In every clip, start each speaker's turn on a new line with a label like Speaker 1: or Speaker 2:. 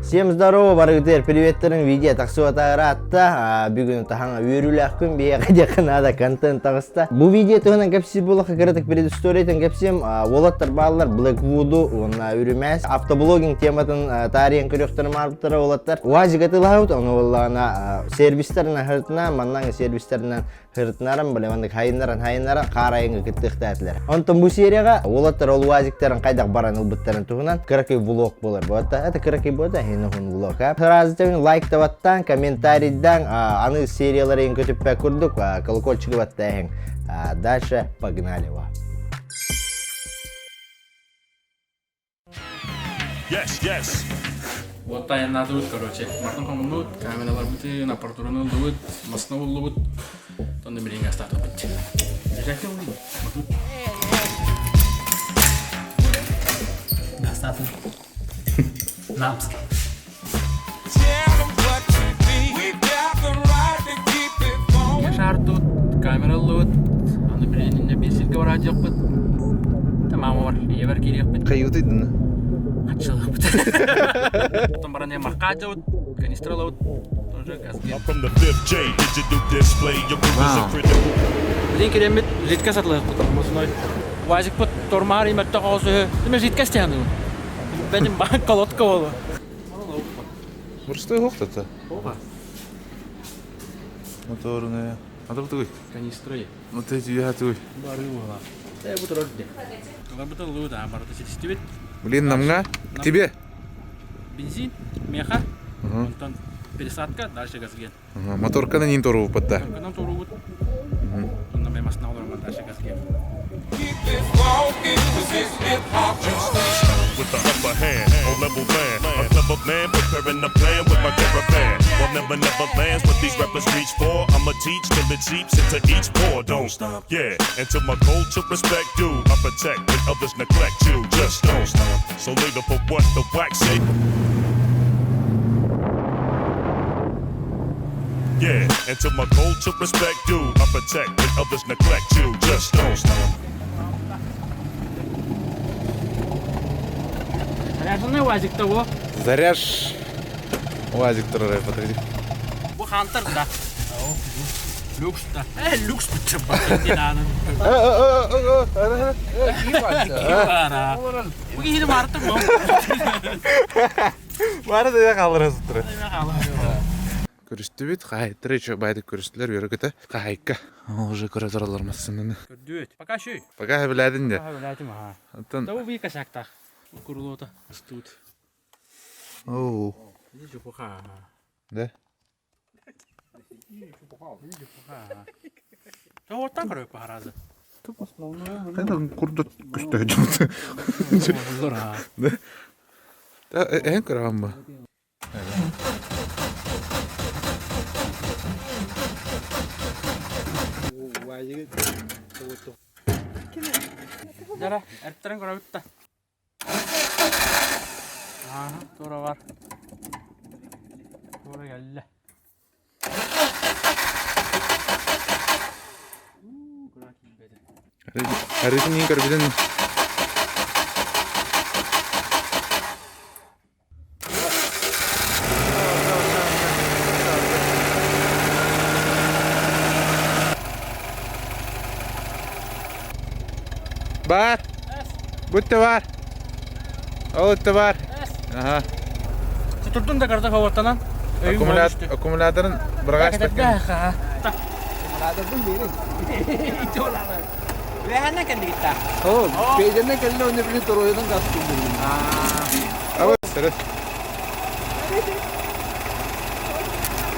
Speaker 1: Всем здорово, барыгытер, приветтерин видео таксыватагыра атта. Бүгүн тахаңа үйрүлөк күн бияга жакынада контент тагыста. Бу видео тугунан кепси болока кыратык предысториятен кепсем олаттар баалар Blackwood'у онна үрүмәс автоблогинг тематын тарихын көрөктөрүм алыптыр олаттар. Уазик атылаут ону боллана сервистерин хыртына маннан сервистеринен хыртынарым билемандык хайыннаран карайыңга кыттыктатлар. Онтон бу серияга олаттар ол уазиктерин кайдак баран ылбыттарын тугунан кыракай влог болор. Вот это кыракай бода влог. Сразу лайк таваттан, комментарийдан, аны серияларын көтүппе көрдүк, колокольчик баттаң. Дальше погнали.
Speaker 2: Yes.
Speaker 3: Вот тайна надо вот, короче. Мартин коммунут, камералар бути, аппаратураны лут, маснау лут. Тонда миринга стартап бути. Жакты улу. Гастату. Намский. Шар тут, камера лут. Аны миринга бесилге бар адьяк бут. Тамамы бар, ебер керек бут.
Speaker 4: Кайутыйдын.
Speaker 3: Ачылык бут. Потом баране маркаджа бут, канистрала бут. Тоже газген.
Speaker 2: From the 5th J, digital display, your crew is a critical.
Speaker 3: Блин, керемет, жидка сатылык бут. Мосной. Вазик бут, тормар имет тоқозы. Деме жидка стяны бут. Беним бан колодка болу.
Speaker 4: Бурстой хоқтата.
Speaker 3: Ова.
Speaker 4: Моторная. Атып
Speaker 3: Канистрой.
Speaker 4: Вот эти ятуй.
Speaker 3: Бары ула. Бут родде. Бут луда, барда сетистибет.
Speaker 4: Блин, намга? К тебе?
Speaker 3: Бензин, меха. Антон пересадка, дальше газген.
Speaker 4: Моторканы нин тору патта.
Speaker 3: Канам туру бут. Он нам масна улар дальше газген.
Speaker 2: With the upper hand, on level man, a clever man, preparing a plan with my caravan. While never lands what these rappers reach for. I'ma teach till it seeps into each pore. Don't stop, yeah. Until my culture respect you, I protect when others neglect you. Just don't stop. So later for what the wax say. Yeah, until my culture respect you, I protect when others neglect you. Just don't stop.
Speaker 3: Заряженный УАЗик-то во.
Speaker 4: Заряж. УАЗик турары подойди.
Speaker 3: Бу хантер да. Люкс-то. Люкс бутчаба. Динаны. Кивара. Буги хили марты мо.
Speaker 4: Бары да калырасыз туры. Көрүстү бит, кайтыры чө байды көрүстүлөр өрөкөтө. Кайка. Уже көрө туралар массынын.
Speaker 3: Көрдүт. Пока шүй.
Speaker 4: Пока биледин де.
Speaker 3: Пока билетим ага.
Speaker 4: Антон.
Speaker 3: Да ви кашактах. Курулота. Стут.
Speaker 4: Оу.
Speaker 3: Иди пока.
Speaker 4: Да.
Speaker 3: Да вот так корой паразы.
Speaker 4: Кайдан курдут күстөйдү.
Speaker 3: Зора.
Speaker 4: Да. Да, эн карамба.
Speaker 3: Jara, ertteren korabutta. Aha, tuolla var. Tuolla jälle. Kurakin bede.
Speaker 4: Harrisin niin karbiden. Бар. Будьте бар. Олытты бар. Ага.
Speaker 3: Tuturdun da karda havattanan.
Speaker 4: Аккумуляторын бирге аспеккен.
Speaker 3: Аккумулятордун бери. Итолалар. Веханна келди гитта.
Speaker 5: О, пейдене келди оны били тороюдан кастым бирин.
Speaker 4: Ава, сыры.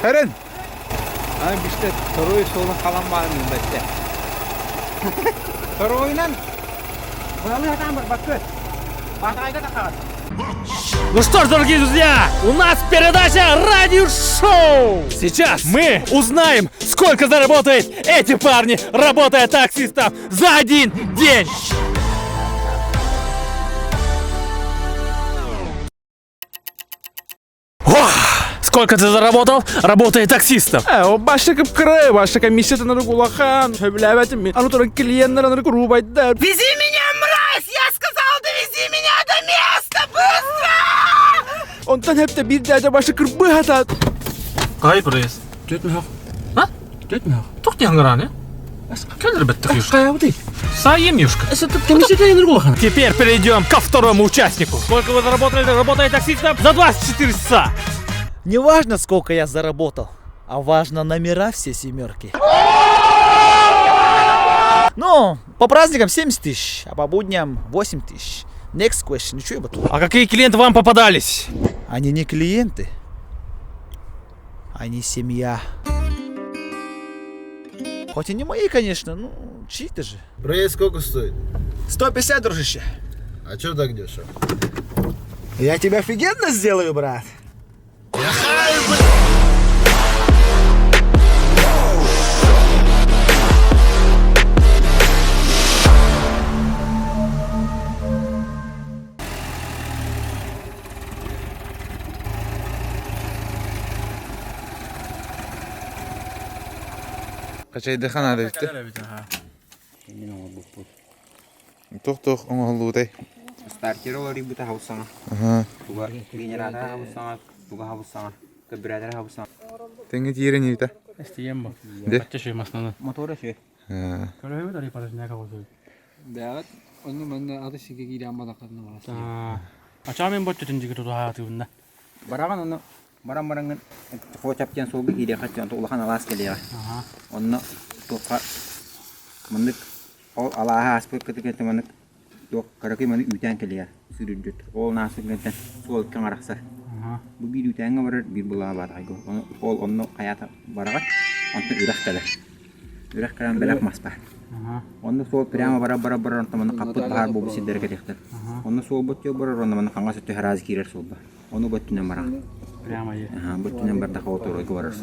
Speaker 4: Herен.
Speaker 5: Аны биште торой солун калан баарын бетте. Торойнан. Баны атам бар баккы. Батайга такат.
Speaker 3: Ну что ж, дорогие друзья, у нас передача радиошоу. Сейчас мы узнаем, сколько заработают эти парни, работая таксистом за один день. Сколько ты заработал, работая таксистом?
Speaker 5: Башта кыпкыры, башта комиссиядан кулахан. Сөйләбәтим мин. Аны туры клиентлар аны куру айтты.
Speaker 6: Вези меня, мразь! Я сказал, довези меня до места! Быстро!
Speaker 5: Ondan hep de bir derece başı kırpı hata.
Speaker 3: Kayıp reis. Dötme yok. Ha? Dötme yok. Tok diyen kırağını. Келер бітті қиюшка. Қаяу değil. Саем юшка. Теперь перейдем ко второму участнику. Сколько вы заработали, работая таксистом за 24 часа?
Speaker 6: Не важно, сколько я заработал, а важно номера все семерки. Ну, по праздникам 70 тысяч, а по будням 8 тысяч. Next question. Ничего я бату.
Speaker 3: А какие клиенты вам попадались?
Speaker 6: Они не клиенты. Они семья. Хоть и не мои, конечно, ну, чьи-то же.
Speaker 1: Проезд сколько стоит?
Speaker 6: 150, дружище.
Speaker 1: А чё так дешево?
Speaker 6: Я тебя офигенно сделаю, брат.
Speaker 4: Kaçaydı kan hadi bitti. Tuh oğulluğuday.
Speaker 7: Starter olari buta hausanga.
Speaker 4: Aha.
Speaker 7: Tuga generata hausanga, tuga hausanga, kabirader hausanga.
Speaker 4: Tenge tiyere ni bita.
Speaker 3: Esteyem bu.
Speaker 4: De.
Speaker 3: Kaçça şey masnalı.
Speaker 7: Motora şey.
Speaker 4: Ha.
Speaker 3: Köle mi dari parası ne kavuşuyor?
Speaker 8: Dağıt, onu ben de adı şike giri amma da kadın var.
Speaker 3: Açamın bu tütün jigit tutu hayatı bunda.
Speaker 7: Baragan onu barang-barangan focapjan sobi hide kacan untuk ulakan alas kali ya. Onu tuka mendik alaha aspek ketika teman tuk karaki mendik utan kali ya. Sudut all nasib ngeten sol kan arasa. Bu bir utan ngabar bir bola batay go. All onu kayata baragan onu udah kala. Udah kalan belak maspa. Onu sol prямо bara teman kaput bahar bobu sidder kedekter. Onu sol botyo bara teman kangas itu haraz kirer soba. Onu botyo marah.
Speaker 3: Прямо есть.
Speaker 7: Ага, бут нэмбер даха оторой говораш.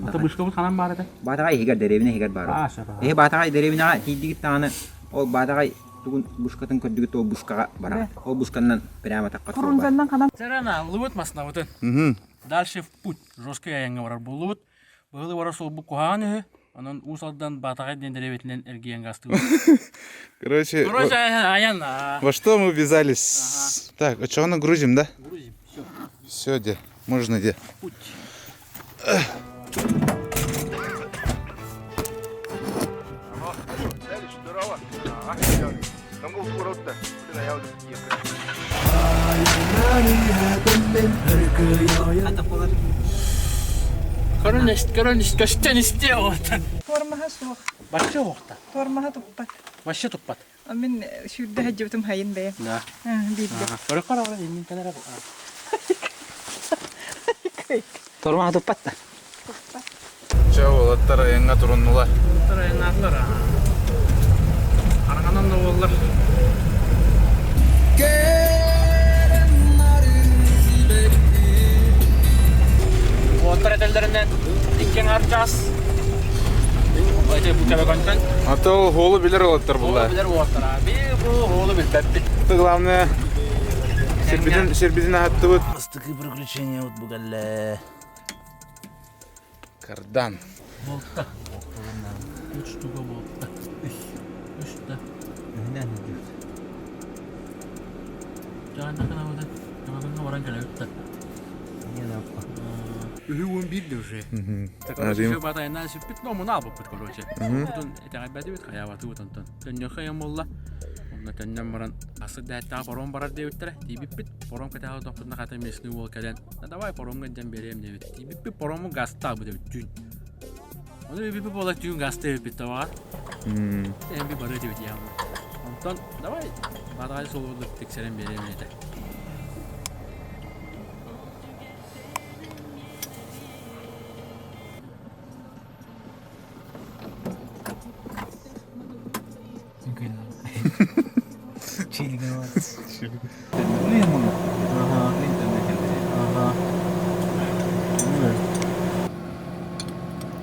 Speaker 3: Ата бушка бут ханам барады.
Speaker 7: Батагай хигар деревине хигар бара. Батагай деревине хидигит тааны ол батагай тугун бушкатын көдүгүт ол бушкага бара. Ол бушкандан прямо такка турба.
Speaker 3: Зарана лыбыт масна бутын. Дальше в путь. Жесткий аянга барар булут. Быгылы барар сол бу куханы. Анан усалдан батагай дендеребетинен эргиен гасты.
Speaker 4: Короче,
Speaker 3: аян.
Speaker 4: во что мы ввязались? Так, а что грузим, да?
Speaker 3: Грузим. Все.
Speaker 4: Все, где? Можно где?
Speaker 3: Путь. Коронist, каштан истеот.
Speaker 9: Формаха суох,
Speaker 3: Башчы оқта.
Speaker 9: формаха туппат.
Speaker 3: Башчы туппат.
Speaker 9: Мен шүрдә хаҗыбытым хайын бәя.
Speaker 3: Да.
Speaker 9: Бидде.
Speaker 3: Көрөк карагыла эмин канара.
Speaker 7: Торма туппатта.
Speaker 4: Чау, аттар аянга туруннулар.
Speaker 3: Тарайын атлар. Караганан да боллар. Оттар этелдеринен иккен арчас. Айты бу кебе контен.
Speaker 4: Ата ол холу билер олаттар булла.
Speaker 3: Билер оттар. Би бу холу билбеппит.
Speaker 4: Главное, сербидин аттı вот.
Speaker 6: Такие приключения вот бугале.
Speaker 4: Кардан.
Speaker 3: Болтта. 3 штука болтта. 3 та. Жана кана вот. Кана баран келет. Үйүн бирди уже.
Speaker 4: Арим.
Speaker 3: Şu batayından süpit no mun albu put koloche. Tutun etagabadi bit hayavatu utantan. Tönyo khayamullah. Onna tönnem baran asık dahatta porom barar devittere. Tibipit porom kata topuna kata mesni wol kadan. Davay porom gandan berem devit. Tibipit poromu gasta bu devit dün. Onu bibip bolak dün gasta devit tavar. En bir barı devit yağmur. Ondan davay batay soluluk tekseren berem ete.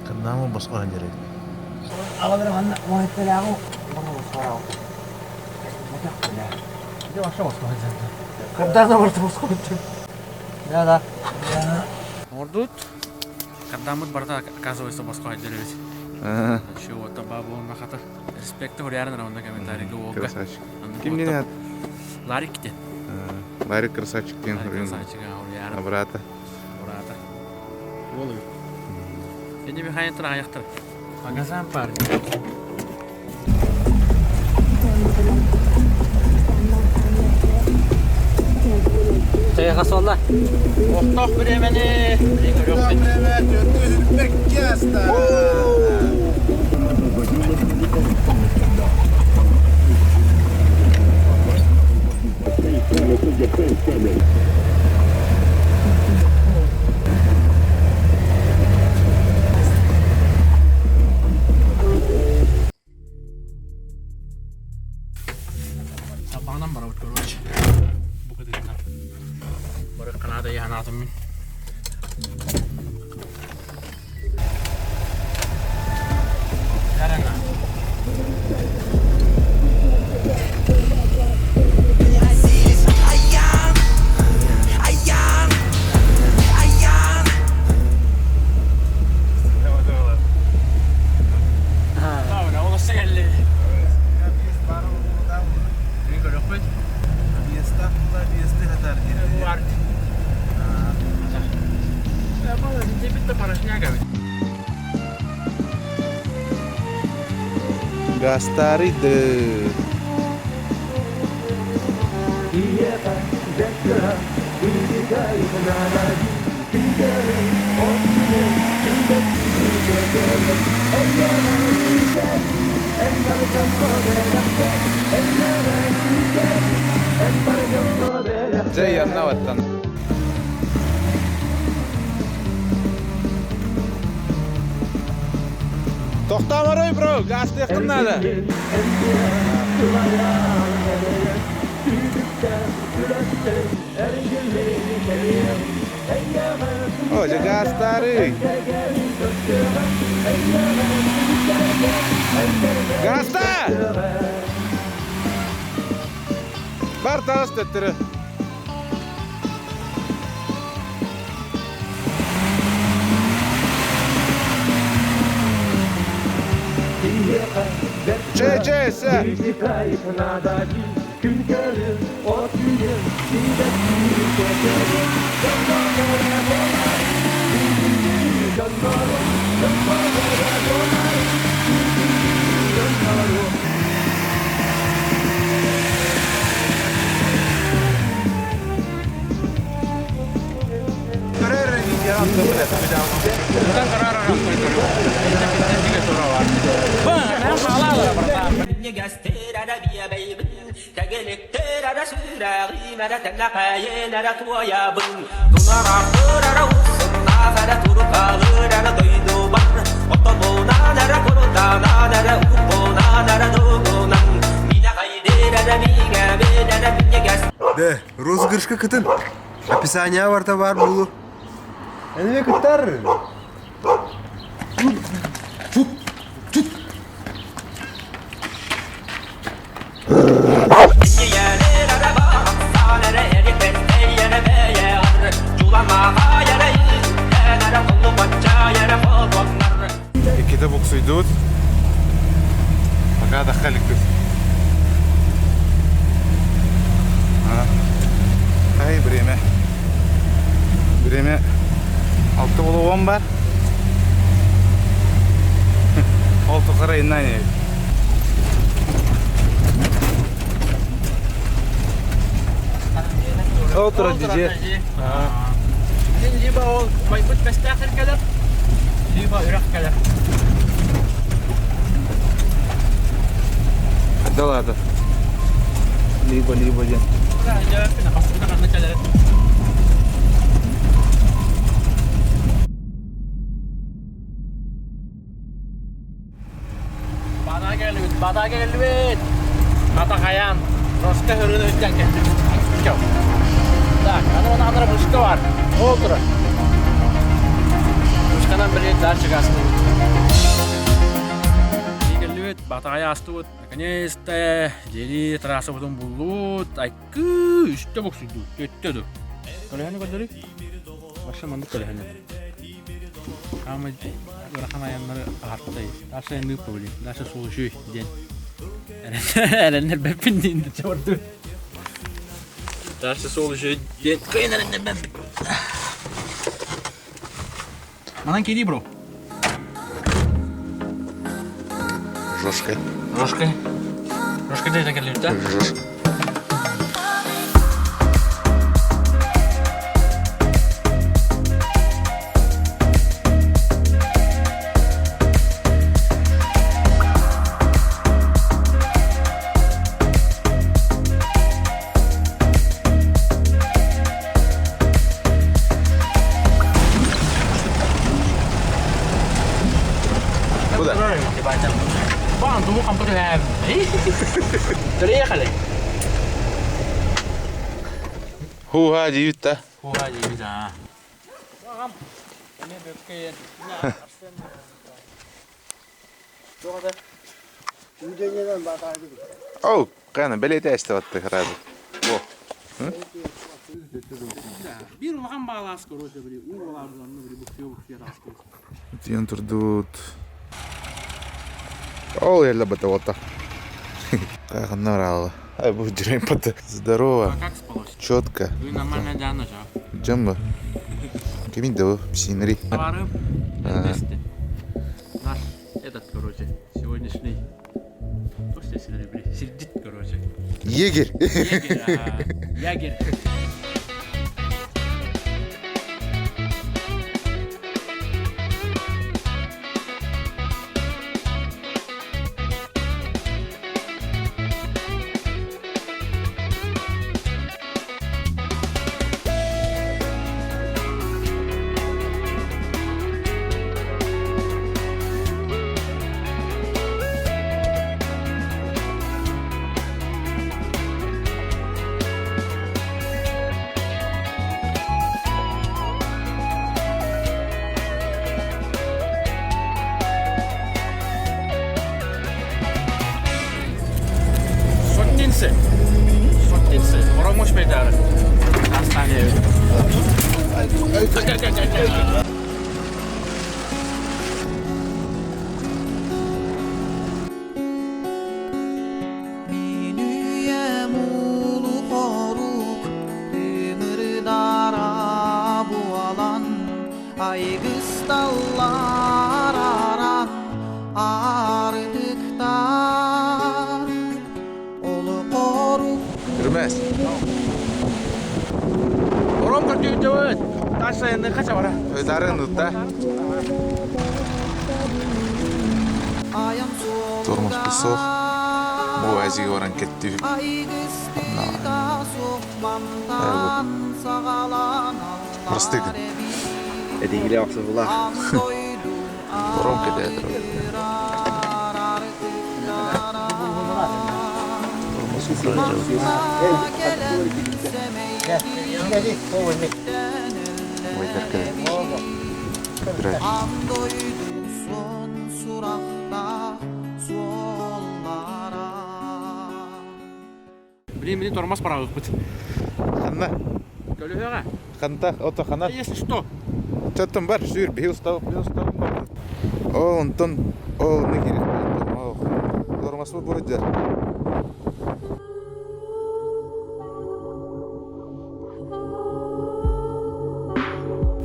Speaker 4: Kardan mı basık olan gerek?
Speaker 7: Alabilirim anne. Muhabbeli aku. Bunu sorau. Itu masuk bosku aja. Kertas nomor bosku aja. Ya da.
Speaker 3: Ордут. Кардамут барта оказывается боско отделить. Şu o tabağı olma kadar. Respekte hor yarın onda комментарий go.
Speaker 4: Красавчик. Kim ne?
Speaker 3: Larik gitti.
Speaker 4: Барик красавчик деген көрген. Брата.
Speaker 3: Болу. Эне би хайын тұра аяқтыр. Агазан парни. Таяға солла. Оқтоқ біремені. Sabahından bana uçuyor hoş. Bu kadar yeter. Böyle kanada yanatım min. Yarana.
Speaker 4: Gastari de. Zey yanına vatan. Toxtama roy bro, gaz textim nada. Hoje gastarei. Gasta! Bartas tettere. Çe.
Speaker 10: De, розыгрышка кытын. Описание барта бар булу.
Speaker 1: Эне кыттар.
Speaker 4: Ikide boksu idut. Пока дохали кыз. Ай, время 6 болуым бар. 6 қарайынан еді. Отыр дije.
Speaker 3: Либо он майбут бестахер келер, либо ирак келер.
Speaker 4: Да ладно. Либо ден.
Speaker 3: Ya, kenapa kita kan ngecek. Bada geldi. Mata kayan. Terus ke hurun hujan ke. Jauh. Tak, ada buska var. Otur. Buskadan beri dar çıkarsın. Bata kaya astut. Наконец-то дели трасса потом булут. Айкы, işte bok sürdü. Göttüdü. Kalehani kadar. Başa mandık kalehani. Ama bırakan ayanları arttayız. Derse ne problem. Derse soğuşuyor den. Erenler bepindiğinde çordu.
Speaker 5: Дальше сол еще день. Маленький ребро.
Speaker 4: Жошка.
Speaker 5: Рожкой. Рожкой дай так да?
Speaker 4: Жошка. Куда?
Speaker 5: Бан, думаю, компьютер. Приехали.
Speaker 4: Хуха дейбит.
Speaker 5: Хуа дейбиз а.
Speaker 4: Оу, қана білеті әстіватты қырады.
Speaker 5: Bir ulan bağlas короче, бри. У олардан, бри, бу фер аскер.
Speaker 4: Тиен тұрдут. Ол ерлі бұты ота. Қағын наралы. Ай, бұл жүрейін бұты. Здорово.
Speaker 5: Как спалось?
Speaker 4: Четко.
Speaker 5: Вы нормально дяна жа.
Speaker 4: Джамбы. Кемин да вы, псинри.
Speaker 5: Товары вместе. Наш этот, короче, сегодняшний. Что здесь бри? Сидит, короче.
Speaker 4: Егерь.
Speaker 5: Ягерь. Сотницы. Промощь пейдары. Настанет.
Speaker 6: Aygıstallar aran ağrıdıktan Olu koruk
Speaker 4: Yürümez.
Speaker 5: Ором көртеу жауыт. Таша енді қаша бара.
Speaker 4: Ödarın utta.
Speaker 6: ayam soğuk
Speaker 4: Tormos pusok. Bu azigi varan ketti.
Speaker 6: Aygıstıda sokmamdan sağalan
Speaker 4: Простыгın.
Speaker 7: Эдигиле аксы була.
Speaker 4: Бором кедетір. Ойдар кедет. Бірай.
Speaker 6: Son surakta sollara
Speaker 5: Блин, тормоз пора выпить.
Speaker 4: Қанна.
Speaker 5: Көлігі.
Speaker 4: Қанта, ота қана.
Speaker 5: Если что.
Speaker 4: Чаттым бар, жүр, бей ұстауып бар. Ол, ұнтын, ол, не керек? Тормас бұл бұрыджар.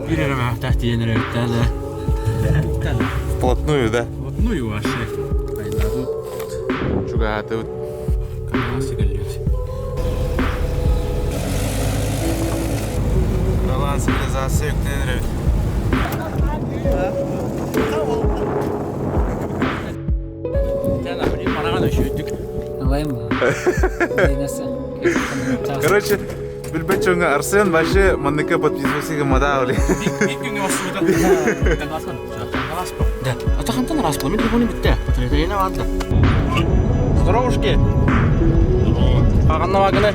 Speaker 5: Берерім тәхті енірі өттәді.
Speaker 4: Вплотную, да?
Speaker 5: Вплотную вообще. Айнаду.
Speaker 4: Чугаты.
Speaker 5: Канасы кәллет.
Speaker 4: Балан цивилизация өктенірі.
Speaker 5: Тәна, блин, параған өші
Speaker 4: Короче, білбет чоңға Арсен башы манныка подписывайсыға мадаули.
Speaker 5: Бик күнге басуыда. Кангаспын. Кангаспын. Да. Ата қантан распыл, мен телефоны бітті. Батарея вадды. Здоровушки. Қағанна вагыны.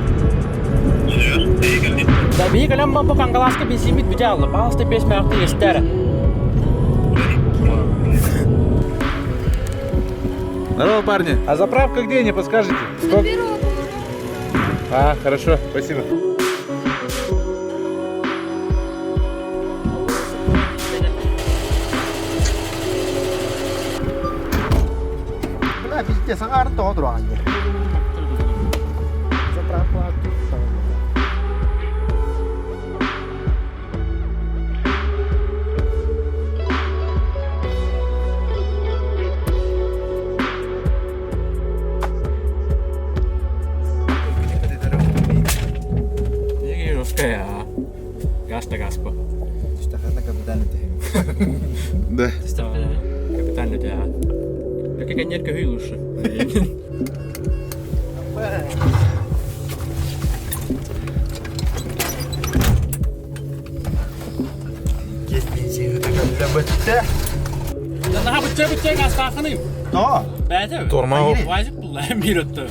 Speaker 5: Да бейік әлем бапы қанғаласқа бенсимит біте алды. Балысты 5 мәғді естәрі.
Speaker 4: Здорово, парни. А заправка где, не подскажете? Сколько? А, хорошо, спасибо.
Speaker 1: Бля, пиздец, арту одрание. Заправку.
Speaker 5: Gaspо.
Speaker 7: Штафетна капитаните.
Speaker 4: Да.
Speaker 5: Капитан nyt jää. Joka jätkö hyylyssä. Nah, betul gas kakak nih.
Speaker 1: No.
Speaker 5: Betul.
Speaker 4: Torma
Speaker 5: Wajib lah mirut tuh.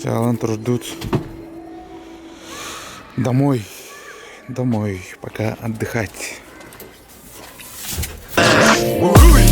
Speaker 4: Чалантр ждут домой, пока отдыхать.
Speaker 2: Woo!